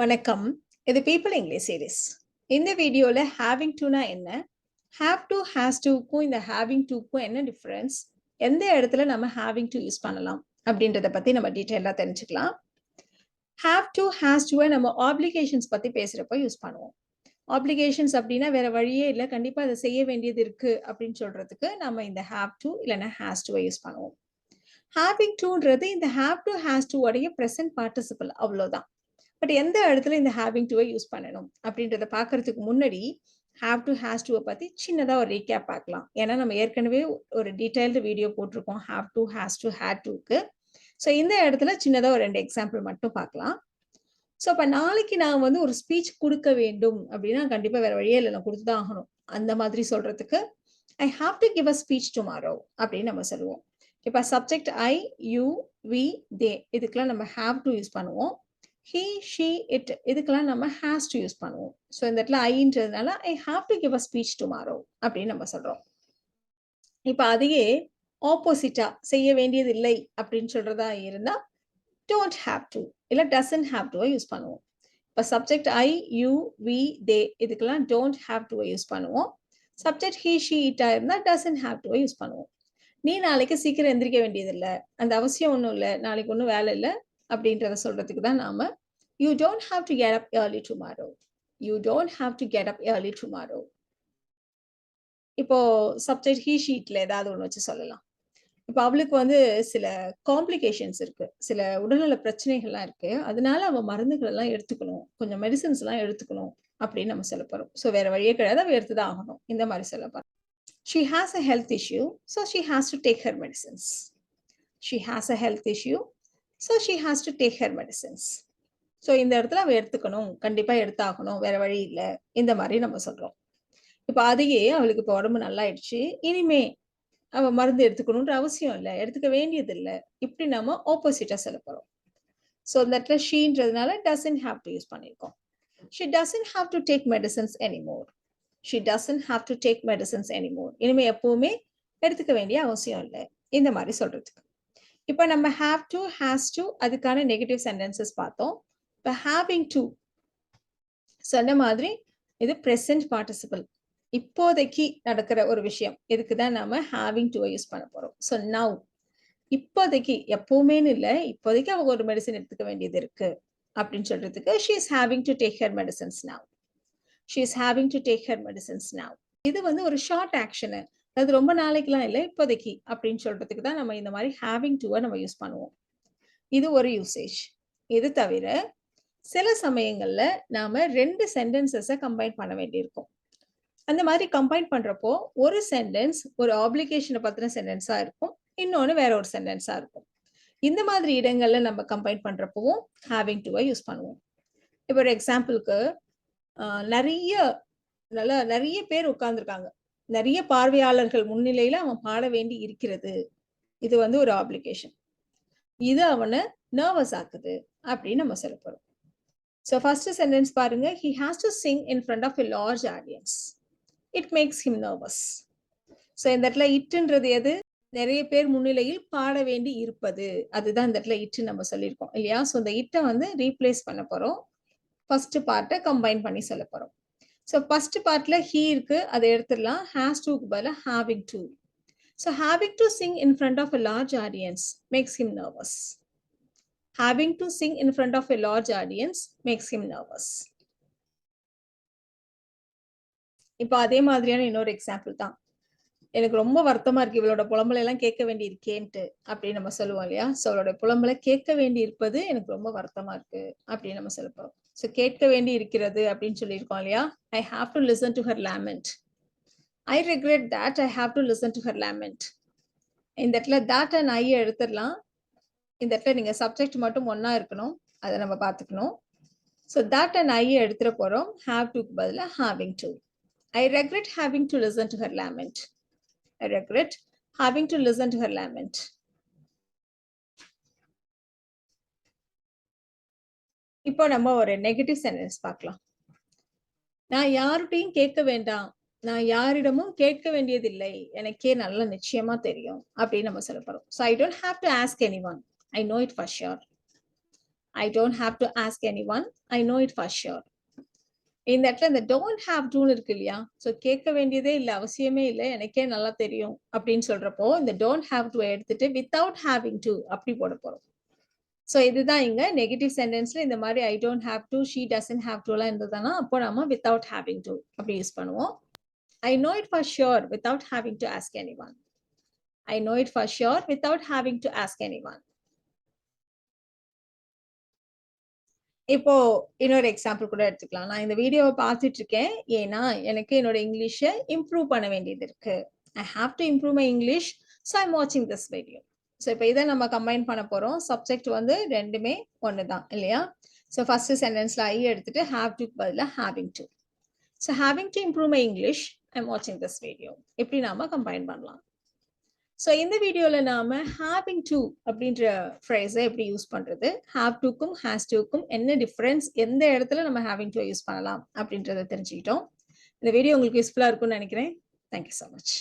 வணக்கம். இது people English series. இந்த வீடியோல ஹேவிங் டுனா என்ன, ஹேவ் டு ஹேஸ் டுக்கும் இந்த ஹேவிங் டுக்கும் என்ன டிஃபரன்ஸ், எந்த இடத்துல நம்ம ஹேவிங் டு யூஸ் பண்ணலாம் அப்படின்றத பத்தி நம்ம டீட்டெயிலாக தெரிஞ்சுக்கலாம். ஹேவ் டு ஹேஸ் டுவை நம்ம ஆப்ளிகேஷன்ஸ் பத்தி பேசுறப்ப யூஸ் பண்ணுவோம். ஆப்ளிகேஷன்ஸ் அப்படின்னா வேற வழியே இல்லை, கண்டிப்பா அதை செய்ய வேண்டியது இருக்கு அப்படின்னு சொல்றதுக்கு நம்ம இந்த ஹேவ் டு இல்லைன்னா ஹேஸ் டுவை யூஸ் பண்ணுவோம். ஹேவிங் டுன்றது இந்த ஹேவ் டு ஹேஸ் டு உடைய ப்ரெசன்ட் பார்ட்டிசிபிள், அவ்வளோதான். பட் எந்த இடத்துல இந்த ஹேவிங் டுவை யூஸ் பண்ணணும் அப்படின்றத பார்க்கறதுக்கு முன்னாடி ஹேவ் டு ஹேஸ் டுவை பற்றி சின்னதாக ஒரு ரீகேப் பார்க்கலாம். ஏன்னா நம்ம ஏற்கனவே ஒரு டீட்டெயில்டு வீடியோ போட்டிருக்கோம் have to has to had டுக்கு. ஸோ இந்த இடத்துல சின்னதாக ஒரு 2 எக்ஸாம்பிள் மட்டும் பார்க்கலாம். ஸோ இப்போ நாளைக்கு நான் வந்து ஒரு ஸ்பீச் கொடுக்க வேண்டும் அப்படின்னா கண்டிப்பாக வேற வழியே இல்லை, நான் கொடுத்து தான் ஆகணும். அந்த மாதிரி சொல்றதுக்கு I have to give a speech tomorrow அப்படின்னு நம்ம சொல்லுவோம். இப்போ subject I, you, we, they இதுக்கெல்லாம் நம்ம ஹாவ் டு யூஸ் பண்ணுவோம். he, she, it இதுக்கெல்லாம் நம்ம has to யூஸ் பண்ணுவோம். ஸோ இந்த இடத்துல ஐன்றதுனால I have to give a speech tomorrow அப்படின்னு நம்ம சொல்றோம். இப்போ அதையே ஆப்போசிட்டா செய்ய வேண்டியது இல்லை அப்படின்னு சொல்றதா இருந்தா டோன்ட் ஹாவ் டு இல்லை டசன்ட் ஹாவ் டு யூஸ் பண்ணுவோம். இப்போ subject I, you, we, they இதுக்கெல்லாம் டோன்ட் ஹாவ் டு யூஸ் பண்ணுவோம். சப்ஜெக்ட் he, she, it இருந்தா டசன்ட் ஹாவ் டு யூஸ் பண்ணுவோம். நீ நாளைக்கு சீக்கிரம் எந்திரிக்க வேண்டியது இல்லை, அந்த அவசியம் ஒன்றும் இல்லை, நாளைக்கு ஒன்றும் வேலை இல்லை அப்படின்றத சொல்றதுக்கு தான் நாம you don't have to get up early tomorrow. You don't have to get up early tomorrow. இப்போ சப்ஜெக்ட் he, sheல ஏதாவது ஒன்று வச்சு சொல்லலாம். இப்போ அவளுக்கு வந்து சில காம்ப்ளிகேஷன்ஸ் இருக்கு, சில உடல்நல பிரச்சனைகள்லாம் இருக்கு, அதனால அவள் மருந்துகள் எல்லாம் எடுத்துக்கணும், கொஞ்சம் மெடிசன்ஸ் எல்லாம் எடுத்துக்கணும் அப்படின்னு நம்ம சொல்ல போறோம். ஸோ வேற வழியே கிடையாது, அவள் எடுத்துதான் ஆகணும், இந்த மாதிரி சொல்ல போறோம். She has a health issue, so she has to take her medicines. She has a health issue, so she has to take her medicines. So இந்த இடத்துல அவள் எடுத்துக்கணும், கண்டிப்பாக எடுத்தாகணும், வேற வழி இல்லை, இந்த மாதிரி நம்ம சொல்றோம். இப்போ அதையே அவளுக்கு இப்போ உடம்பு நல்லாயிடுச்சு, இனிமே அவள் மருந்து எடுத்துக்கணுன்ற அவசியம் இல்லை, எடுத்துக்க வேண்டியது இல்லை, இப்படி நம்ம ஆப்போசிட்டா சொல்ல போறோம். ஸோ இந்த இடத்துல ஷீன்றதுனால டசன்ட் ஹாவ் டு யூஸ் பண்ணியிருக்கோம். She doesn't have to take medicines anymore. She doesn't have to take medicines anymore. இனிமே எப்பவுமே எடுத்துக்க வேண்டிய அவசியம் இல்லை, இந்த மாதிரி சொல்றதுக்கு. இப்போ நம்ம ஹாவ் டு ஹேஸ் டு அதுக்கான நெகட்டிவ் சென்டென்சஸ் பார்த்தோம். இப்போ ஹேவிங் டு சொன்ன மாதிரி இது ப்ரெசன்ட் பார்ட்டிசிபிள், இப்போதைக்கு நடக்கிற ஒரு விஷயம், இதுக்கு தான் நாம ஹேவிங் டு யூஸ் பண்ண போறோம். ஸோ நவ், இப்போதைக்கு, எப்பவுமேன்னு இல்லை, இப்போதைக்கு அவங்க ஒரு மெடிசன் எடுத்துக்க வேண்டியது இருக்கு அப்படின்னு சொல்றதுக்கு she is having to take her medicines now. She is having to take her medicines now. இது வந்து ஒரு ஷார்ட் ஆக்ஷனு, அது ரொம்ப நாளைக்குலாம் இல்லை, இப்போதைக்கு அப்படின்னு சொல்றதுக்கு தான் நம்ம இந்த மாதிரி ஹேவிங் டுவை நம்ம யூஸ் பண்ணுவோம். இது ஒரு யூசேஜ். இது தவிர சில சமயங்கள்ல நாம 2 சென்டென்சஸை கம்பைன் பண்ண வேண்டியிருக்கும். அந்த மாதிரி கம்பைன் பண்றப்போ ஒரு சென்டென்ஸ் ஒரு ஆப்ளிகேஷனை பத்தின சென்டென்ஸா இருக்கும், இன்னொன்னு வேற ஒரு சென்டென்ஸா இருக்கும். இந்த மாதிரி இடங்கள்ல நம்ம கம்பைன் பண்றப்பவும் ஹேவிங் டுவை யூஸ் பண்ணுவோம். இப்போ ஒரு எக்ஸாம்பிளுக்கு நிறைய பேர் உட்கார்ந்துருக்காங்க, நிறைய பார்வையாளர்கள் முன்னிலையில அவன் பாட வேண்டி இருக்கிறது, இது வந்து ஒரு ஆப்ளிகேஷன், இது அவனை நர்வஸ் ஆக்குது அப்படின்னு நம்ம சொல்ல போறோம். So first sentence பாருங்க, he has to sing in front of a large audience. It makes him nervous. So இந்த இடத்துல இட்ன்றது எது, நிறைய பேர் முன்னிலையில் பாட வேண்டி இருப்பது, அதுதான் இந்த இடத்துல இட்டு நம்ம சொல்லியிருக்கோம் இல்லையா. ஸோ இந்த இட்டை வந்து ரீப்ளேஸ் பண்ண போறோம், ஃபர்ஸ்ட் பார்ட்டை கம்பைன் பண்ணி சொல்ல போறோம். ஸோ ஃபர்ஸ்ட் பார்ட்ல he இருக்கு, அதை எடுத்துடலாம், has toக்கு பதிலாக having to. So having to sing in front of a large audience makes him nervous. Having to sing in front of a large audience makes him nervous. இப்போ அதே மாதிரியான இன்னொரு example தான், எனக்கு ரொம்ப வருத்தமா இருக்கு, இவளோட புலம்பலை எல்லாம் கேட்க வேண்டி இருக்கேன்ட்டு அப்படின்னு நம்ம சொல்லுவோம் இல்லையா. ஸோ அவளோட புலம்பலை கேட்க வேண்டி இருப்பது எனக்கு ரொம்ப வருத்தமா இருக்கு அப்படின்னு நம்ம சொல்லுவோம். ஸோ கேட்க வேண்டி இருக்கிறது அப்படின்னு சொல்லியிருக்கோம் இல்லையா. ஐ have to listen to her lament. I regret that I have to listen to her lament. இந்த இடத்துல தட் அண்ட் ஐ எடுத்துடலாம், இந்த இடத்துல நீங்க சப்ஜெக்ட் மட்டும் ஒன்னா இருக்கணும், அதை நம்ம பார்த்துக்கணும். ஸோ தட் அண்ட் ஐ எடுத்துட போறோம், ஹாவ் டுக்கு பதிலாக having to. I regret having to listen to her lament. I regret having to listen to her lament. இப்போ நம்ம ஒரு நெகட்டிவ் சென்டென்ஸ் பார்க்கலாம். நான் யார்கிட்டையும் கேட்க வேண்டாம், நான் யாரிடமும் கேட்க வேண்டியதில்லை, எனக்கே நல்லா நிச்சயமா தெரியும் அப்படின்னு நம்ம சொல்ல போறோம். So I don't have to ask any one, I know it for sure. I don't have to ask anyone. I know it for sure. இந்த இடத்துல இந்த டோன்ட் ஹாவ் டுன்னு இருக்கு இல்லையா? ஸோ கேட்க வேண்டியதே இல்ல, அவசியமே இல்ல. எனக்கே நல்லா தெரியும் அப்படின்னு சொல்றப்போ, இந்த டோன்ட் ஹாவ் டு எடுத்துட்டு வித்தவுட் ஹேவிங் டு அப்படி போட போறோம். ஸோ இதுதான் இங்க நெகட்டிவ் சென்டென்ஸ்ல இந்த மாதிரி I don't have to, she doesn't have to எல்லாம் இருந்ததுன்னா அப்போ நம்ம வித்தவுட் ஹேவிங் டு அப்படி யூஸ் பண்ணுவோம். I know it for sure without having to ask anyone. I know it for sure without having to ask anyone. இப்போ இன்னொரு example கூட எடுத்துக்கலாம். நான் இந்த வீடியோவை பார்த்துட்டு இருக்கேன் ஏன்னா எனக்கு என்னோட இங்கிலீஷை இம்ப்ரூவ் பண்ண வேண்டியது இருக்கு. I have to improve my English, so I'm watching this video. So இப்போ இதை நம்ம கம்பைன் பண்ண போறோம். சப்ஜெக்ட் வந்து ரெண்டுமே ஒன்று தான் இல்லையா? ஸோ ஃபர்ஸ்ட் சென்டென்ஸ்ல ஐ எடுத்துட்டு ஹாவ் டு பதிலாக having to. So having to improve my English, I'm வாட்சிங் திஸ் வீடியோ. எப்படி நாம கம்பைன் பண்ணலாம்? ஸோ இந்த வீடியோல நாம ஹேவிங் டு அப்படின்ற ஃப்ரேஸை எப்படி யூஸ் பண்றது, ஹாவ் டுக்கும் ஹேஸ் டுக்கும் என்ன டிஃபரன்ஸ், எந்த இடத்துல நம்ம ஹேவிங் டு யூஸ் பண்ணலாம் அப்படின்றத தெரிஞ்சுக்கிட்டோம். இந்த வீடியோ உங்களுக்கு யூஸ்ஃபுல்லா இருக்கும்னு நினைக்கிறேன். Thank you so much.